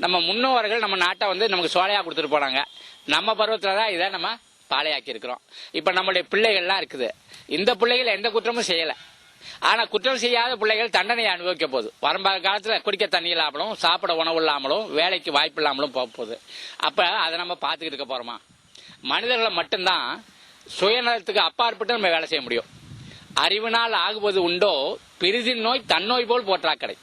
நம்ம முன்னோர்கள் நம்ம நாட்டை வந்து நமக்கு சோலையா கொடுத்துட்டு போனாங்க. நம்ம பருவத்துல தான் இதை நம்ம பாலையாக்கி இருக்கிறோம். இப்ப நம்மளுடைய பிள்ளைகள்லாம் இருக்குது. இந்த பிள்ளைகள் எந்த குற்றமும் செய்யல. ஆனா குற்றம் செய்யாத பிள்ளைகள் தண்டனையை அனுபவிக்க போகுது. வரும்பாத காலத்துல குடிக்க தண்ணி இல்லாமலும், சாப்பிட உணவு இல்லாமலும், வேலைக்கு வாய்ப்பு இல்லாமலும் போக போகுது. அப்ப அதை நம்ம பார்த்துக்கிட்டு இருக்க போறோமா? மனிதர்களை மட்டும்தான் சுயநலத்துக்கு அப்பாற்பட்டு நம்ம வேலை செய்ய முடியும். அறிவினால் ஆகுவது உண்டோ பிரிதின் நோய் தன்னோய் போல் போற்றாக்கடை.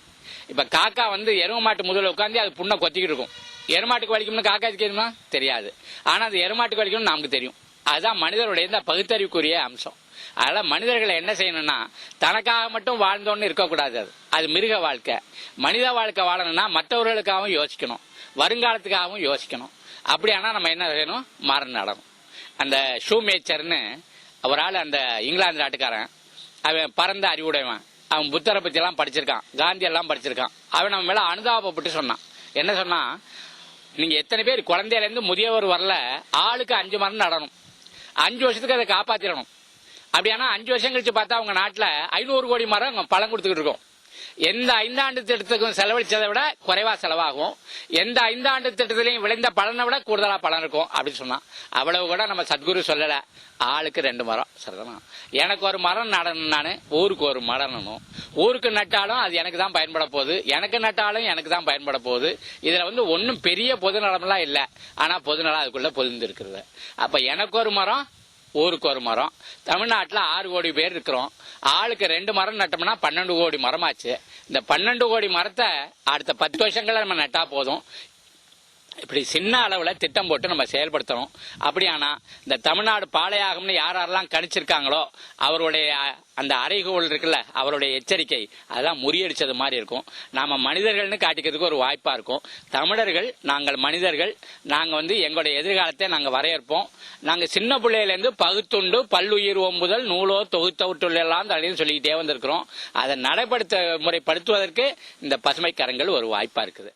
இப்ப காக்கா வந்து எரும மாட்டு முதல்ல உட்காந்து அது புண்ணை கொத்திக்கிட்டு இருக்கும். எருமாட்டுக்கு வலிக்கும்னு காக்காக்கு தெரியுமா? தெரியாது. ஆனா அது எருமாட்டுக்கு வலிக்கும்னு நமக்கு தெரியும். அதுதான் மனிதருடைய இந்த பகுத்தறிவுக்குரிய அம்சம். அதனால மனிதர்களை என்ன செய்யணும்னா, தனக்காக மட்டும் வாழ்ந்தோன்னு இருக்கக்கூடாது. அது மிருக வாழ்க்கை. மனித வாழ்க்கை வாழணும்னா மற்றவர்களுக்காகவும் யோசிக்கணும், வருங்காலத்துக்காகவும் யோசிக்கணும். அப்படியானா நம்ம என்ன செய்யணும்? மரம் நடணும். அந்த ஷூமேச்சர்னு ஒரு ஆள், அந்த இங்கிலாந்து நாட்டுக்காரன், அவன் பரந்த அறிவுடையவன். அவன் புத்தரை பத்தி எல்லாம் படிச்சிருக்கான், காந்தி எல்லாம் படிச்சிருக்கான். அவன் நம்ம மேல அனுதாபப்பட்டு சொன்னான். என்ன சொன்னா, நீங்க எத்தனை பேர் குழந்தையில இருந்து முதியவர் வரல, ஆளுக்கு 5 மரம் நடணும், 5 வருஷத்துக்கு அதை காப்பாத்திடணும். அப்படியானா 5 வருஷம் கழிச்சு பார்த்தா அவங்க நாட்டுல 500 கோடி மரம் பழம் கொடுத்துக்கிட்டு இருக்கோம். எந்த 5 ஆண்டு திட்டத்துக்கும் செலவழிச்சதை விட குறைவா செலவாகும். எந்த 5 ஆண்டு திட்டத்திலையும் விளைந்த பலனை விட கூடுதலா பலன் இருக்கும் அப்படின்னு சொன்னான். அவ்வளவு கூட நம்ம சத்குரு சொல்லல. ஆளுக்கு 2 மரம். சரிதான். எனக்கு ஒரு மரம் நடணும், நானு ஊருக்கு ஒரு மரம் நடணும். ஊருக்கு நட்டாலும் அது எனக்கு தான் பயன்பட போகுது, எனக்கு நட்டாலும் எனக்கு தான் பயன்பட போகுது. இதுல வந்து ஒன்னும் பெரிய பொது நலமெல்லாம் இல்லை. ஆனா பொது நலம் அதுக்குள்ள பொதிந்து இருக்கிறது. அப்ப எனக்கு ஒரு மரம், ஊருக்கு ஒரு மரம். தமிழ்நாட்டில் 6 கோடி பேர் இருக்கிறோம். ஆளுக்கு 2 மரம் நட்டோம்னா 12 கோடி மரமாச்சு. இந்த 12 கோடி மரத்தை அடுத்த 10 வருஷங்கள்ல நம்ம நட்டா போதும். இப்படி சின்ன அளவுல திட்டம் போட்டு நம்ம செயல்படுத்தணும். அப்படியானா இந்த தமிழ்நாடு பாலையாகும்னு யாரெல்லாம் கணிச்சிருக்காங்களோ அவருடைய அந்த அறைகோல் இருக்குல்ல, அவருடைய எச்சரிக்கை அதெல்லாம் முறியடிச்சது மாதிரி இருக்கும். நாம மனிதர்கள்னு காட்டிக்கிறதுக்கு ஒரு வாய்ப்பா இருக்கும். தமிழர்கள், நாங்கள் மனிதர்கள், நாங்க வந்து எங்களுடைய எதிர்காலத்தை நாங்க வரையறுப்போம். நாங்க சின்ன பிள்ளையில இருந்து பகுத்துண்டு பல்லுயிர் ஓம்புதல் நூலோ தொகுத்தவற்றுள்ளெல்லாம் தலைன்னு சொல்லிக்கிட்டே வந்திருக்கிறோம். அதை நடைபடுத்த முறைப்படுத்துவதற்கு இந்த பசுமை கரங்கள் ஒரு வாய்ப்பா இருக்குது.